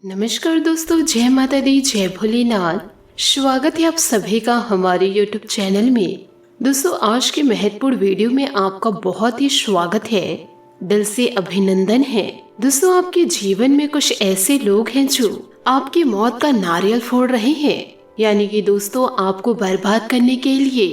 नमस्कार दोस्तों, जय माता दी, जय भोलेनाथ। स्वागत है आप सभी का हमारे YouTube चैनल में। दोस्तों, आज के महत्वपूर्ण वीडियो में आपका बहुत ही स्वागत है, दिल से अभिनंदन है। दोस्तों, आपके जीवन में कुछ ऐसे लोग हैं जो आपकी मौत का नारियल फोड़ रहे हैं, यानी कि दोस्तों आपको बर्बाद करने के लिए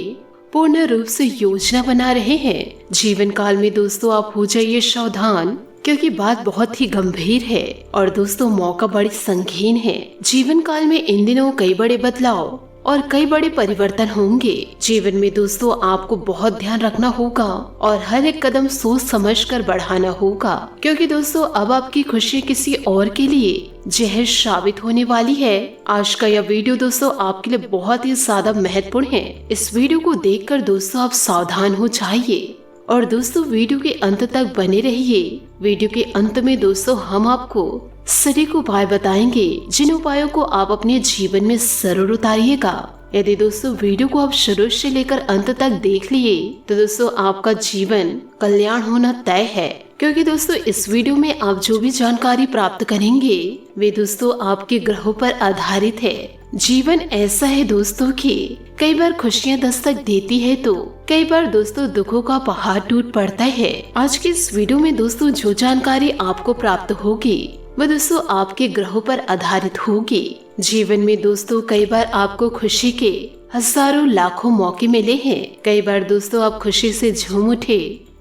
पूर्ण रूप से योजना बना रहे हैं। जीवन काल में दोस्तों आप हो जाइए सावधान, क्योंकि बात बहुत ही गंभीर है और दोस्तों मौका बड़ी संगीन है। जीवन काल में इन दिनों कई बड़े बदलाव और कई बड़े परिवर्तन होंगे। जीवन में दोस्तों आपको बहुत ध्यान रखना होगा और हर एक कदम सोच समझकर बढ़ाना होगा, क्योंकि दोस्तों अब आपकी खुशी किसी और के लिए जहर साबित होने वाली है। आज का यह वीडियो दोस्तों आपके लिए बहुत ही ज्यादा महत्वपूर्ण है। इस वीडियो को देखकर दोस्तों आप सावधान हो जाइए और दोस्तों वीडियो के अंत तक बने रहिए। वीडियो के अंत में दोस्तों हम आपको सटीक उपाय बताएंगे, जिन उपायों को आप अपने जीवन में जरूर उतारिएगा। यदि दोस्तों वीडियो को आप शुरू से लेकर अंत तक देख लिए तो दोस्तों आपका जीवन कल्याण होना तय है, क्योंकि दोस्तों इस वीडियो में आप जो भी जानकारी प्राप्त करेंगे वे दोस्तों आपके ग्रहों पर आधारित है। जीवन ऐसा है दोस्तों कि कई बार खुशियां दस्तक देती है तो कई बार दोस्तों दुखों का पहाड़ टूट पड़ता है। आज के इस वीडियो में दोस्तों जो जानकारी आपको प्राप्त होगी वह दोस्तों आपके ग्रहों पर आधारित होगी। जीवन में दोस्तों कई बार आपको खुशी के हजारों लाखों मौके मिले हैं। कई बार दोस्तों आप खुशी से झूम उठे,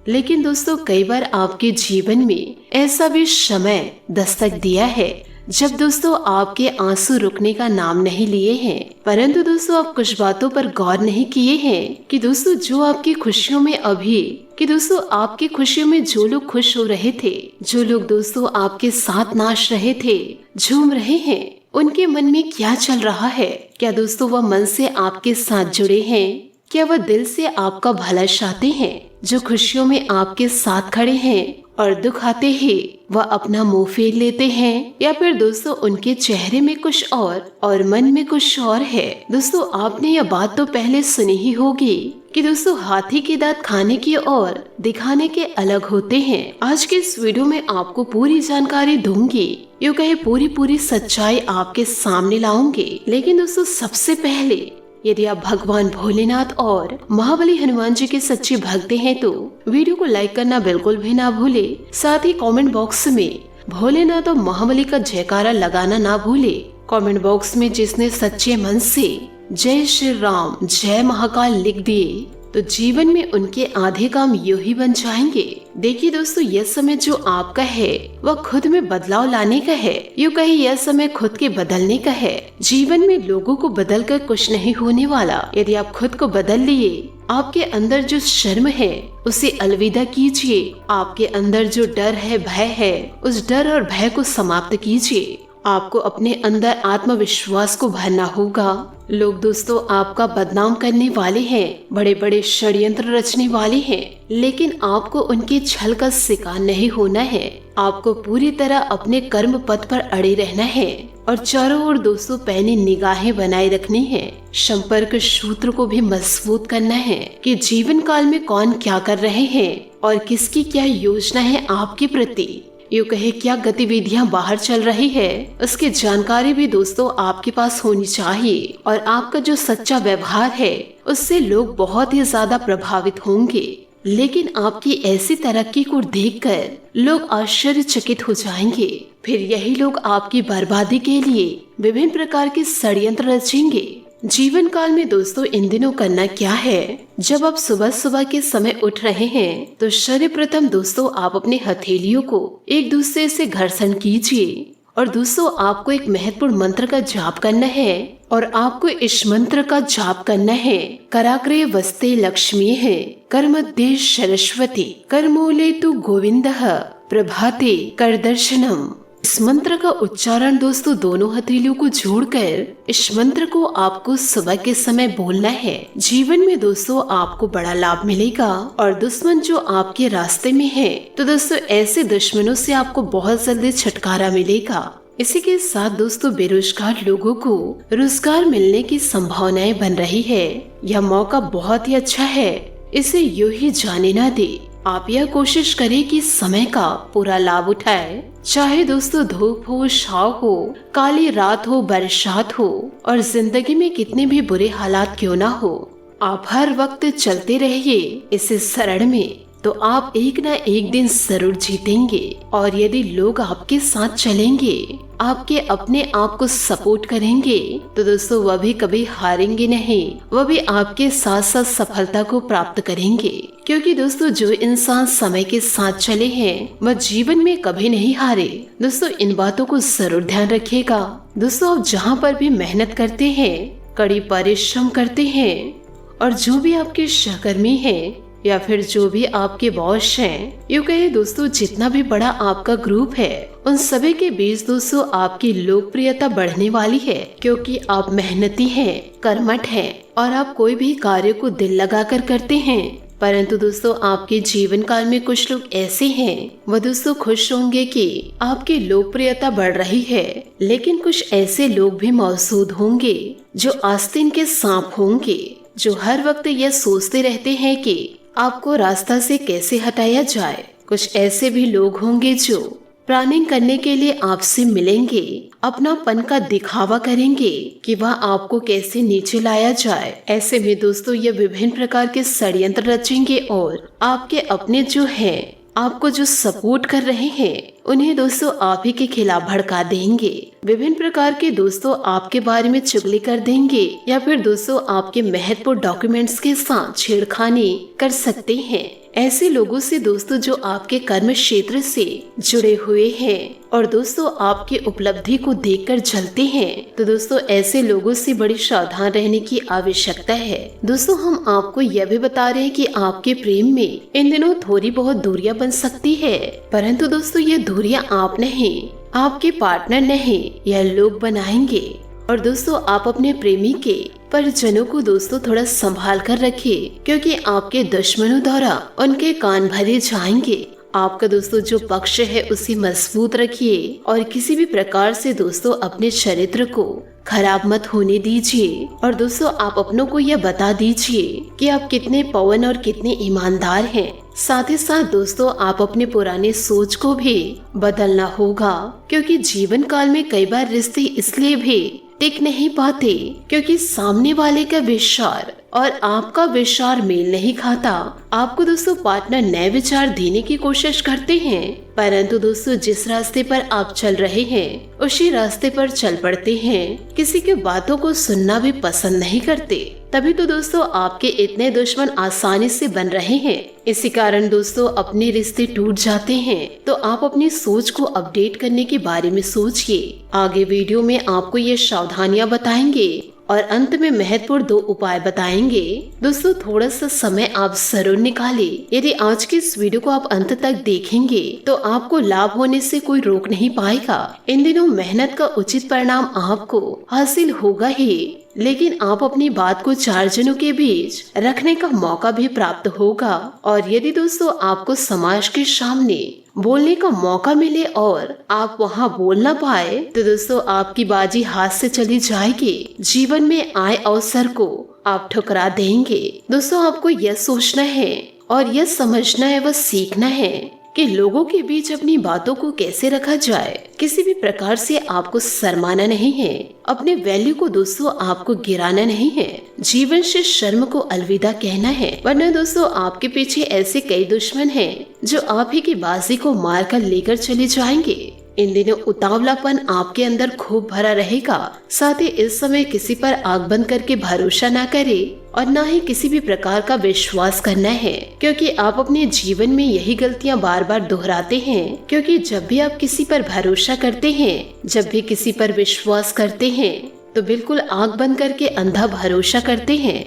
लेकिन दोस्तों कई बार आपके जीवन में ऐसा भी समय दस्तक दिया है जब दोस्तों आपके आंसू रुकने का नाम नहीं लिए हैं। परंतु दोस्तों आप कुछ बातों पर गौर नहीं किए हैं कि दोस्तों जो आपकी खुशियों में आपकी खुशियों में जो लोग खुश हो रहे थे, जो लोग दोस्तों आपके साथ नाच रहे थे, झूम रहे हैं, उनके मन में क्या चल रहा है। क्या दोस्तों वह मन से आपके साथ जुड़े हैं? क्या वह दिल से आपका भला चाहते हैं? जो खुशियों में आपके साथ खड़े हैं और दुख आते ही वह अपना मुंह फेर लेते हैं, या फिर दोस्तों उनके चेहरे में कुछ और मन में कुछ और है। दोस्तों आपने यह बात तो पहले सुनी ही होगी कि दोस्तों हाथी के दांत खाने की और दिखाने के अलग होते हैं। आज के इस वीडियो में आपको पूरी जानकारी दूंगी, यूँ कहे पूरी सच्चाई आपके सामने लाऊंगी। लेकिन दोस्तों सबसे पहले यदि आप भगवान भोलेनाथ और महाबली हनुमान जी के सच्चे भक्त हैं तो वीडियो को लाइक करना बिल्कुल भी ना भूले। साथ ही कमेंट बॉक्स में भोलेनाथ और महाबली का जयकारा लगाना ना भूले। कमेंट बॉक्स में जिसने सच्चे मन से जय श्री राम, जय महाकाल लिख दिए तो जीवन में उनके आधे काम यूं ही बन जाएंगे। देखिए दोस्तों, यह समय जो आपका है वह खुद में बदलाव लाने का है। यूँ कहे यह समय खुद के बदलने का है। जीवन में लोगों को बदल कर कुछ नहीं होने वाला। यदि आप खुद को बदल लिए, आपके अंदर जो शर्म है उसे अलविदा कीजिए। आपके अंदर जो डर है, भय है, उस डर और भय को समाप्त कीजिए। आपको अपने अंदर आत्मविश्वास को भरना होगा। लोग दोस्तों आपका बदनाम करने वाले हैं, बड़े बड़े षड्यंत्र रचने वाले हैं, लेकिन आपको उनके छल का शिकार नहीं होना है। आपको पूरी तरह अपने कर्म पथ पर अड़े रहना है और चारों ओर दोस्तों पैनी निगाहें बनाए रखनी है। संपर्क सूत्र को भी मजबूत करना है कि जीवन काल में कौन क्या कर रहे हैं और किसकी क्या योजना है आपके प्रति। यूँ कहे क्या गतिविधियां बाहर चल रही है, उसकी जानकारी भी दोस्तों आपके पास होनी चाहिए। और आपका जो सच्चा व्यवहार है उससे लोग बहुत ही ज्यादा प्रभावित होंगे। लेकिन आपकी ऐसी तरक्की को देखकर लोग आश्चर्यचकित हो जाएंगे। फिर यही लोग आपकी बर्बादी के लिए विभिन्न प्रकार के षड्यंत्र रचेंगे। जीवन काल में दोस्तों इन दिनों करना क्या है, जब आप सुबह सुबह के समय उठ रहे हैं तो सर्वप्रथम दोस्तों आप अपने हथेलियों को एक दूसरे से घर्षण कीजिए और दोस्तों आपको एक महत्वपूर्ण मंत्र का जाप करना है और आपको इस मंत्र का जाप करना है। कराग्रे वस्ते लक्ष्मी है, कर्मध्ये सरस्वती, करमूले तु गोविंदः, प्रभाते कर दर्शनम। इस मंत्र का उच्चारण दोस्तों दोनों हथेलियों को जोड़कर इस मंत्र को आपको सुबह के समय बोलना है। जीवन में दोस्तों आपको बड़ा लाभ मिलेगा और दुश्मन जो आपके रास्ते में है तो दोस्तों ऐसे दुश्मनों से आपको बहुत जल्दी छुटकारा मिलेगा। इसी के साथ दोस्तों बेरोजगार लोगों को रोजगार मिलने की संभावनाएं बन रही है। यह मौका बहुत ही अच्छा है, इसे यूं ही जाने ना दे। आप यह कोशिश करें कि समय का पूरा लाभ उठाएं। चाहे दोस्तों धूप हो, छाव हो, काली रात हो, बरसात हो और जिंदगी में कितने भी बुरे हालात क्यों ना हो, आप हर वक्त चलते रहिए इस शरण में, तो आप एक ना एक दिन जरूर जीतेंगे। और यदि लोग आपके साथ चलेंगे, आपके अपने आप को सपोर्ट करेंगे, तो दोस्तों वह भी कभी हारेंगे नहीं, वह भी आपके साथ साथ सफलता को प्राप्त करेंगे। क्योंकि दोस्तों जो इंसान समय के साथ चले हैं वह जीवन में कभी नहीं हारे। दोस्तों इन बातों को जरूर ध्यान रखिएगा। दोस्तों आप जहाँ पर भी मेहनत करते हैं, कड़ी परिश्रम करते हैं, और जो भी आपके सहकर्मी हैं या फिर जो भी आपके बॉस हैं, यूँ कहे दोस्तों जितना भी बड़ा आपका ग्रुप है, उन सभी के बीच दोस्तों आपकी लोकप्रियता बढ़ने वाली है। क्योंकि आप मेहनती हैं, कर्मठ हैं और आप कोई भी कार्य को दिल लगाकर करते हैं। परंतु दोस्तों आपके जीवन काल में कुछ लोग ऐसे हैं, वह दोस्तों खुश होंगे कि आपकी लोकप्रियता बढ़ रही है, लेकिन कुछ ऐसे लोग भी मौजूद होंगे जो आस्तीन के सांप होंगे, जो हर वक्त यह सोचते रहते हैं कि आपको रास्ता से कैसे हटाया जाए। कुछ ऐसे भी लोग होंगे जो प्लानिंग करने के लिए आपसे मिलेंगे, अपनापन का दिखावा करेंगे कि वह आपको कैसे नीचे लाया जाए। ऐसे में दोस्तों ये विभिन्न प्रकार के षड्यंत्र रचेंगे और आपके अपने जो हैं, आपको जो सपोर्ट कर रहे हैं, उन्हें दोस्तों आप ही के खिलाफ भड़का देंगे। विभिन्न प्रकार के दोस्तों आपके बारे में चुगली कर देंगे या फिर दोस्तों आपके महत्वपूर्ण डॉक्यूमेंट्स के साथ छेड़खानी कर सकते हैं। ऐसे लोगों से दोस्तों जो आपके कर्म क्षेत्र से जुड़े हुए हैं और दोस्तों आपकी उपलब्धि को देखकर जलते हैं, तो दोस्तों ऐसे लोगों से बड़ी सावधान रहने की आवश्यकता है। दोस्तों हम आपको यह भी बता रहे हैं कि आपके प्रेम में इन दिनों थोड़ी बहुत दूरियां बन सकती है, परंतु दोस्तों ये दूरियां आप नहीं, आपके पार्टनर नहीं, यह लोग बनाएंगे। और दोस्तों आप अपने प्रेमी के परिजनों को दोस्तों थोड़ा संभाल कर रखिए, क्योंकि आपके दुश्मनों द्वारा उनके कान भरे जाएंगे। आपका दोस्तों जो पक्ष है उसे मजबूत रखिए और किसी भी प्रकार से दोस्तों अपने चरित्र को खराब मत होने दीजिए। और दोस्तों आप अपनों को यह बता दीजिए कि आप कितने पवन और कितने ईमानदार हैं। साथ ही साथ दोस्तों आप अपने पुराने सोच को भी बदलना होगा, क्योंकि जीवन काल में कई बार रिश्ते इसलिए भी टिक नहीं पाते क्योंकि सामने वाले का विचार और आपका विचार मेल नहीं खाता। आपको दोस्तों पार्टनर नए विचार देने की कोशिश करते हैं, परंतु दोस्तों जिस रास्ते पर आप चल रहे हैं उसी रास्ते पर चल पड़ते हैं। किसी की बातों को सुनना भी पसंद नहीं करते, तभी तो दोस्तों आपके इतने दुश्मन आसानी से बन रहे हैं। इसी कारण दोस्तों अपने रिश्ते टूट जाते हैं। तो आप अपनी सोच को अपडेट करने के बारे में सोचिए। आगे वीडियो में आपको ये सावधानियां बताएंगे और अंत में महत्वपूर्ण 2 उपाय बताएंगे। दोस्तों थोड़ा सा समय आप जरूर निकालें। यदि आज के इस वीडियो को आप अंत तक देखेंगे तो आपको लाभ होने से कोई रोक नहीं पाएगा। इन दिनों मेहनत का उचित परिणाम आपको हासिल होगा ही, लेकिन आप अपनी बात को 4 जनों के बीच रखने का मौका भी प्राप्त होगा। और यदि दोस्तों आपको समाज के सामने बोलने का मौका मिले और आप वहां बोल ना पाए, तो दोस्तों आपकी बाजी हाथ से चली जाएगी। जीवन में आए अवसर को आप ठुकरा देंगे। दोस्तों आपको यह सोचना है और यह समझना है, वह सीखना है कि लोगों के बीच अपनी बातों को कैसे रखा जाए। किसी भी प्रकार से आपको शर्माना नहीं है, अपने वैल्यू को दोस्तों आपको गिराना नहीं है, जीवन से शर्म को अलविदा कहना है। वरना दोस्तों आपके पीछे ऐसे कई दुश्मन हैं जो आप ही की बाजी को मार कर लेकर चले जाएंगे। इन दिनों उतावलापन आपके अंदर खूब भरा रहेगा। साथ ही इस समय किसी पर आंख बंद करके भरोसा ना करे और ना ही किसी भी प्रकार का विश्वास करना है, क्योंकि आप अपने जीवन में यही गलतियां बार बार दोहराते हैं। क्योंकि जब भी आप किसी पर भरोसा करते हैं, जब भी किसी पर विश्वास करते हैं, तो बिल्कुल आंख बंद करके अंधा भरोसा करते हैं,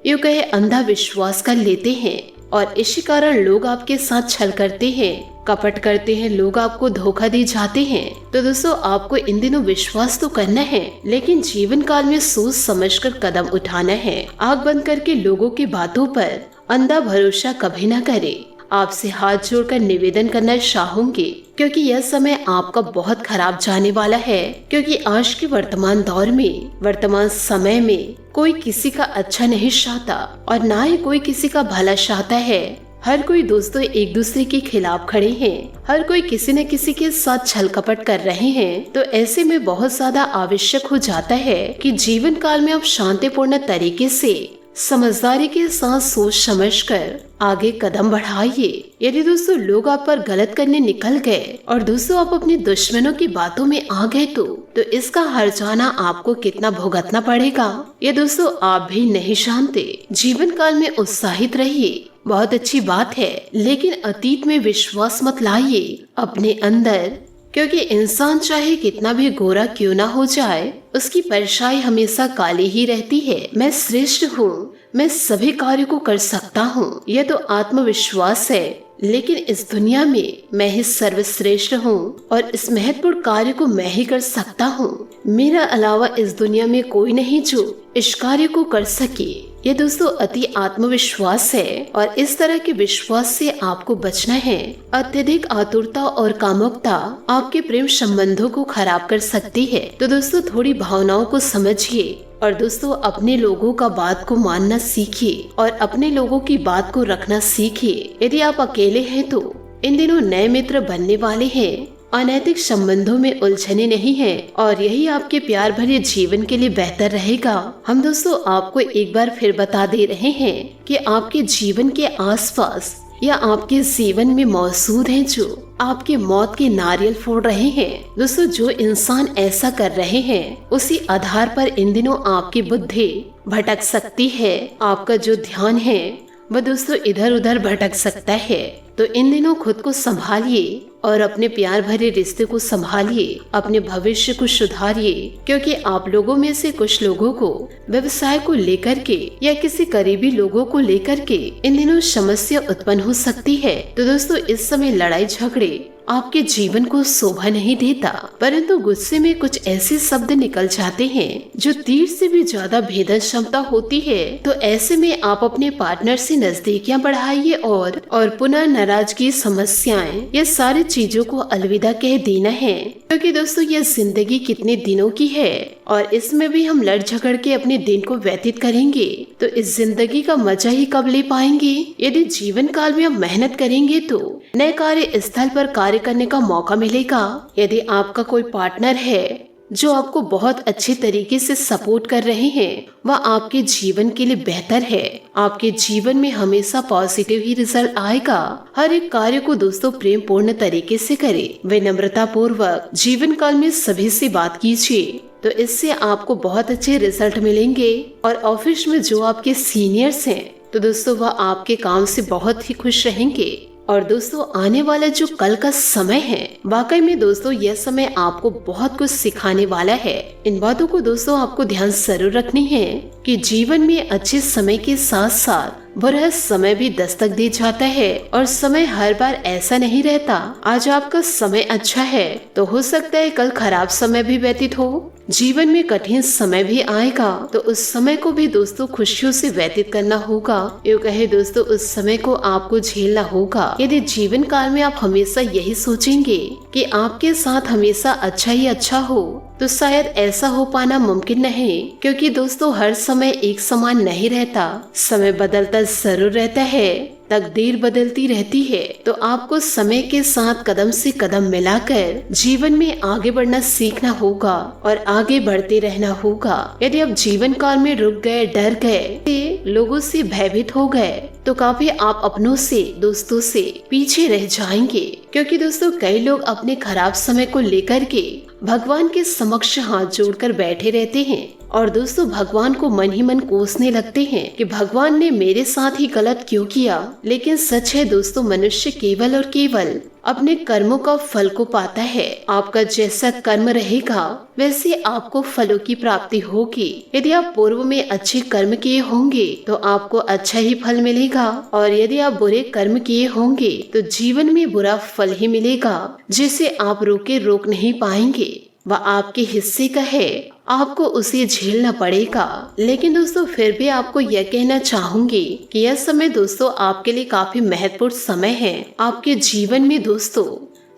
यूँ कहे अंधा विश्वास कर लेते हैं। और इसी कारण लोग आपके साथ छल करते हैं, कपट करते हैं, लोग आपको धोखा दे जाते हैं। तो दोस्तों आपको इन दिनों विश्वास तो करना है, लेकिन जीवन काल में सोच समझकर कदम उठाना है। आंख बंद करके लोगों की बातों पर अंधा भरोसा कभी ना करें। आपसे हाथ जोड़कर निवेदन करना चाहूंगी, क्योंकि यह समय आपका बहुत खराब जाने वाला है। क्योंकि आज के वर्तमान दौर में, वर्तमान समय में कोई किसी का अच्छा नहीं चाहता और ना ही कोई किसी का भला चाहता है। हर कोई दोस्तों एक दूसरे के खिलाफ खड़े हैं, हर कोई किसी न किसी के साथ छल कपट कर रहे हैं। तो ऐसे में बहुत ज्यादा आवश्यक हो जाता है कि जीवन काल में आप शांतिपूर्ण तरीके से समझदारी के साथ सोच समझकर आगे कदम बढ़ाइए। यदि दोस्तों लोग आप पर गलत करने निकल गए और दोस्तों आप अपने दुश्मनों की बातों में आ गए तो इसका हर्जाना आपको कितना भुगतना पड़ेगा, ये दोस्तों आप भी नहीं जानते। जीवन काल में उत्साहित रहिए, बहुत अच्छी बात है, लेकिन अतीत में विश्वास मत लाइए अपने अंदर, क्योंकि इंसान चाहे कितना भी गोरा क्यों ना हो जाए, उसकी परछाई हमेशा काली ही रहती है। मैं श्रेष्ठ हूँ, मैं सभी कार्य को कर सकता हूँ, यह तो आत्मविश्वास है। लेकिन इस दुनिया में मैं ही सर्वश्रेष्ठ हूँ और इस महत्वपूर्ण कार्य को मैं ही कर सकता हूँ। मेरा अलावा इस दुनिया में कोई नहीं जो इस कार्य को कर सके। ये दोस्तों अति आत्मविश्वास है और इस तरह के विश्वास से आपको बचना है। अत्यधिक आतुरता और कामुकता आपके प्रेम संबंधों को खराब कर सकती है। तो दोस्तों थोड़ी भावनाओं को समझिए और दोस्तों अपने लोगों का बात को मानना सीखिए और अपने लोगों की बात को रखना सीखिए। यदि आप अकेले हैं तो इन दिनों नए मित्र बनने वाले हैं, अनैतिक संबंधों में उलझने नहीं है और यही आपके प्यार भरे जीवन के लिए बेहतर रहेगा। हम दोस्तों आपको एक बार फिर बता दे रहे हैं कि आपके जीवन के आसपास या आपके जीवन में मौजूद हैं जो आपके मौत के नारियल फोड़ रहे हैं। दोस्तों जो इंसान ऐसा कर रहे हैं उसी आधार पर इन दिनों आपकी बुद्धि भटक सकती है, आपका जो ध्यान है वह दोस्तों इधर उधर भटक सकता है। तो इन दिनों खुद को संभालिए और अपने प्यार भरे रिश्ते को संभालिए, अपने भविष्य को सुधारिए, क्योंकि आप लोगों में से कुछ लोगों को व्यवसाय को लेकर के या किसी करीबी लोगों को लेकर के इन दिनों समस्या उत्पन्न हो सकती है। तो दोस्तों इस समय लड़ाई झगड़े आपके जीवन को शोभा नहीं देता, परंतु गुस्से में कुछ ऐसे शब्द निकल जाते हैं जो तीर से भी ज्यादा भेदन क्षमता होती है। तो ऐसे में आप अपने पार्टनर से नजदीकियां बढ़ाइए और पुनः नाराजगी, समस्याएं, ये सारी चीजों को अलविदा कह देना है, क्योंकि दोस्तों यह जिंदगी कितने दिनों की है और इसमें भी हम लड़ झगड़ के अपने दिन को व्यतीत करेंगे तो इस जिंदगी का मजा ही कब ले पाएंगे। यदि जीवन काल में हम मेहनत करेंगे तो नए कार्य स्थल पर कार्य करने का मौका मिलेगा। यदि आपका कोई पार्टनर है जो आपको बहुत अच्छे तरीके से सपोर्ट कर रहे हैं, वह आपके जीवन के लिए बेहतर है। आपके जीवन में हमेशा पॉजिटिव ही रिजल्ट आएगा। हर एक कार्य को दोस्तों प्रेम पूर्ण तरीके से करें, विनम्रता पूर्वक जीवन काल में सभी से बात कीजिए, तो इससे आपको बहुत अच्छे रिजल्ट मिलेंगे। और ऑफिस में जो आपके सीनियर्स हैं तो दोस्तों वह आपके काम से बहुत ही खुश रहेंगे। और दोस्तों आने वाला जो कल का समय है, वाकई में दोस्तों यह समय आपको बहुत कुछ सिखाने वाला है। इन बातों को दोस्तों आपको ध्यान जरूर रखनी है कि जीवन में अच्छे समय के साथ साथ बुरा समय भी दस्तक दे जाता है और समय हर बार ऐसा नहीं रहता। आज आपका समय अच्छा है तो हो सकता है कल खराब समय भी व्यतीत हो। जीवन में कठिन समय भी आएगा तो उस समय को भी दोस्तों खुशियों से व्यतीत करना होगा। यूँ कहे दोस्तों उस समय को आपको झेलना होगा। यदि जीवन काल में आप हमेशा यही सोचेंगे कि आपके साथ हमेशा अच्छा ही अच्छा हो तो शायद ऐसा हो पाना मुमकिन नहीं, क्योंकि दोस्तों हर समय एक समान नहीं रहता। समय बदलता जरूर रहता है, तकदीर बदलती रहती है। तो आपको समय के साथ कदम से कदम मिलाकर जीवन में आगे बढ़ना सीखना होगा और आगे बढ़ते रहना होगा। यदि आप जीवन काल में रुक गए, डर गए, लोगों से भयभीत हो गए तो काफी आप अपनों से, दोस्तों से पीछे रह जाएंगे, क्योंकि दोस्तों कई लोग अपने खराब समय को लेकर के भगवान के समक्ष हाथ जोड़कर बैठे रहते हैं और दोस्तों भगवान को मन ही मन कोसने लगते हैं कि भगवान ने मेरे साथ ही गलत क्यों किया। लेकिन सच है दोस्तों, मनुष्य केवल और केवल अपने कर्मों का फल को पाता है। आपका जैसा कर्म रहेगा वैसे आपको फलों की प्राप्ति होगी। यदि आप पूर्व में अच्छे कर्म किए होंगे तो आपको अच्छा ही फल मिलेगा और यदि आप बुरे कर्म किए होंगे तो जीवन में बुरा फल ही मिलेगा, जिसे आप रोक नहीं पाएंगे। वह आपके हिस्से का है, आपको उसे झेलना पड़ेगा। लेकिन दोस्तों फिर भी आपको यह कहना चाहूंगी कि यह समय दोस्तों आपके लिए काफी महत्वपूर्ण समय है। आपके जीवन में दोस्तों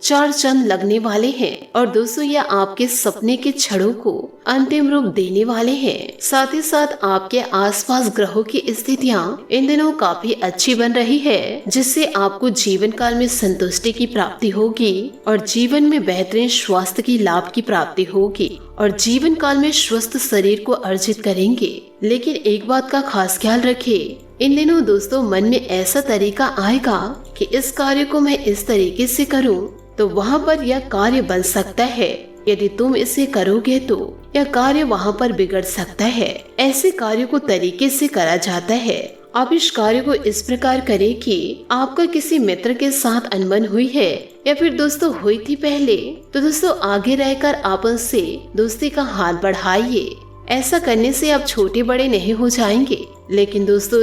चार चांद लगने वाले हैं और दोस्तों यह आपके सपने के क्षणों को अंतिम रूप देने वाले हैं। साथ ही साथ आपके आसपास ग्रहों की स्थितियां इन दिनों काफी अच्छी बन रही है, जिससे आपको जीवन काल में संतुष्टि की प्राप्ति होगी और जीवन में बेहतरीन स्वास्थ्य की लाभ की प्राप्ति होगी और जीवन काल में स्वस्थ शरीर को अर्जित करेंगे। लेकिन एक बात का खास ख्याल रखें, इन दिनों दोस्तों मन में ऐसा तरीका आएगा कि इस कार्य को मैं इस तरीके से करूं तो वहाँ पर यह कार्य बन सकता है, यदि तुम इसे करोगे तो यह कार्य वहाँ पर बिगड़ सकता है। ऐसे कार्य को तरीके से करा जाता है। आप इस कार्य को इस प्रकार करें कि आपका किसी मित्र के साथ अनबन हुई है या फिर दोस्तों हुई थी पहले, तो दोस्तों आगे रहकर आप उनसे दोस्ती का हाथ बढ़ाइए। ऐसा करने से आप छोटे बड़े नहीं हो जाएंगे, लेकिन दोस्तों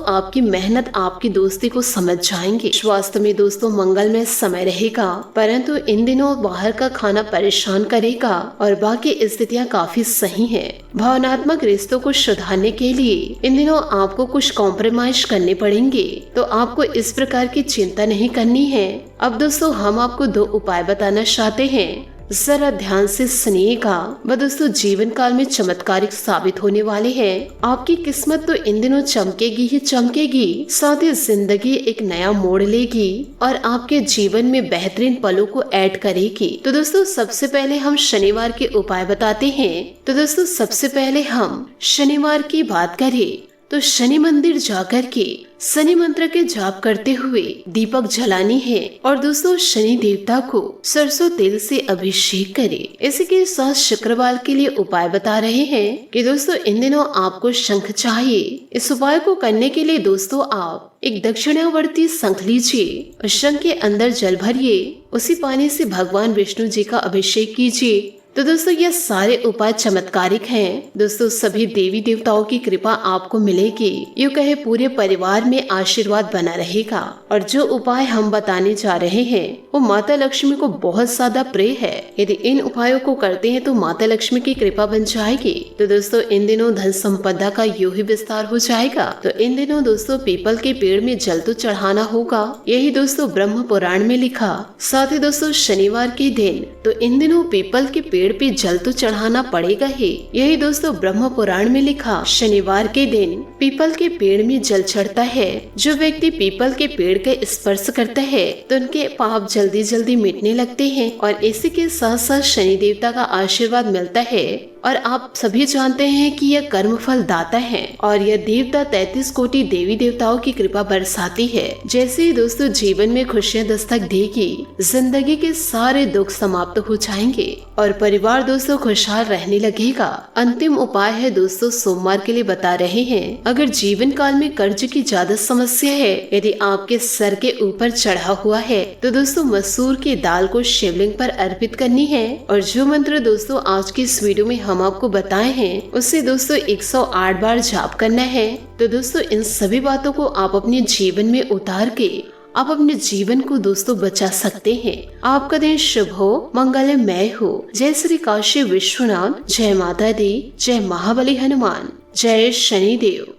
आपकी मेहनत आपकी दोस्ती को समझ जाएंगे। स्वास्थ्य में दोस्तों मंगलमय समय रहेगा, परंतु इन दिनों बाहर का खाना परेशान करेगा और बाकी स्थितियां काफी सही हैं। भावनात्मक रिश्तों को सुधारने के लिए इन दिनों आपको कुछ कॉम्प्रोमाइज करने पड़ेंगे, तो आपको इस प्रकार की चिंता नहीं करनी है। अब दोस्तों हम आपको 2 उपाय बताना चाहते हैं, जरा ध्यान से सुनिएगा। वह दोस्तों जीवन काल में चमत्कारिक साबित होने वाले हैं। आपकी किस्मत तो इन दिनों चमकेगी ही चमकेगी, साथ ही जिंदगी एक नया मोड़ लेगी और आपके जीवन में बेहतरीन पलों को ऐड करेगी। तो दोस्तों सबसे पहले हम शनिवार के उपाय बताते हैं। तो दोस्तों सबसे पहले हम शनिवार की बात करें तो शनि मंदिर जाकर के शनि मंत्र के जाप करते हुए दीपक जलानी है और दोस्तों शनि देवता को सरसों तेल से अभिषेक करें। इसी के साथ शुक्रवार के लिए उपाय बता रहे हैं कि दोस्तों इन दिनों आपको शंख चाहिए। इस उपाय को करने के लिए दोस्तों आप एक दक्षिणावर्ती शंख लीजिए और शंख के अंदर जल भरिए, उसी पानी से भगवान विष्णु जी का अभिषेक कीजिए। तो दोस्तों यह सारे उपाय चमत्कारिक हैं। दोस्तों सभी देवी देवताओं की कृपा आपको मिलेगी, यूँ कहे पूरे परिवार में आशीर्वाद बना रहेगा। और जो उपाय हम बताने जा रहे हैं वो माता लक्ष्मी को बहुत ज्यादा प्रिय है। यदि इन उपायों को करते हैं तो माता लक्ष्मी की कृपा बन जाएगी। तो दोस्तों इन दिनों धन संपदा का यूं ही विस्तार हो जाएगा। तो इन दिनों दोस्तों पीपल के पेड़ में जल तो चढ़ाना होगा, यही दोस्तों ब्रह्म पुराण में लिखा। साथ ही दोस्तों शनिवार के दिन तो इन दिनों पीपल के पेड़ पे जल तो चढ़ाना पड़ेगा ही, यही दोस्तों ब्रह्म पुराण में लिखा। शनिवार के दिन पीपल के पेड़ में जल चढ़ता है। जो व्यक्ति पीपल के पेड़ का स्पर्श करता है तो उनके पाप जल्दी जल्दी मिटने लगते हैं और इसी के साथ साथ शनि देवता का आशीर्वाद मिलता है। और आप सभी जानते हैं कि यह कर्म फल दाता है और यह देवता 33 कोटि देवी देवताओं की कृपा बरसाती है। जैसे ही दोस्तों जीवन में खुशियां दस्तक देगी, जिंदगी के सारे दुख समाप्त हो जाएंगे और परिवार दोस्तों खुशहाल रहने लगेगा। अंतिम उपाय है दोस्तों सोमवार के लिए बता रहे हैं। अगर जीवन काल में कर्ज की ज्यादा समस्या है, यदि आपके सर के ऊपर चढ़ा हुआ है, तो दोस्तों मसूर की दाल को शिवलिंग पर अर्पित करनी है। और जो मंत्र दोस्तों आज की इस वीडियो में हम आपको बताए हैं उससे दोस्तों 108 बार जाप करना है। तो दोस्तों इन सभी बातों को आप अपने जीवन में उतार के आप अपने जीवन को दोस्तों बचा सकते हैं। आपका दिन शुभ हो, मंगलमय हो। जय श्री काशी विश्वनाथ, जय माता दी, जय महाबली हनुमान, जय शनिदेव।